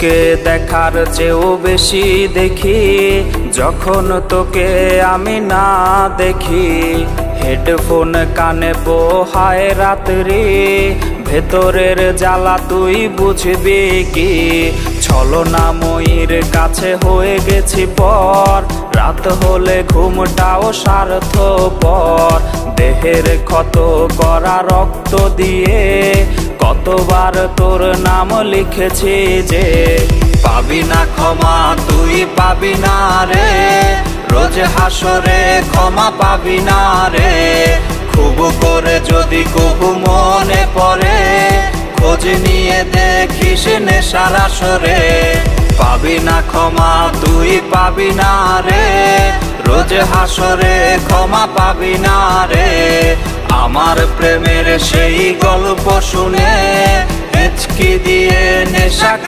তোকে দেখার চেয়েও বেশি দেখি যখন তোকে আমি না দেখি। হেডফোন কানে পোহায় রাত্রি, ভেতরের জ্বালা তুই বুঝবি কি। ছলনাময়ীর কাছে হয়ে গেছি পর, রাত হলে ঘুমটাও স্বার্থপর। দেহের ক্ষত করা রক্ত দিয়ে কতবার তোর নাম লিখেছি যে, পাবি না ক্ষমা তুই পাবি না রে, রোজ হাসরে ক্ষমা পাবি না রে। খুব করে যদি কবু মনে পড়ে, খোঁজ নিয়ে দেখিস নেশার আসরে। পাবি না ক্ষমা তুই পাবি না রে, রোজ হাসরে ক্ষমা পাবি না রে। আমার প্রেমের সেই গল্প শুনে হেঁচকি দিয়ে নেশা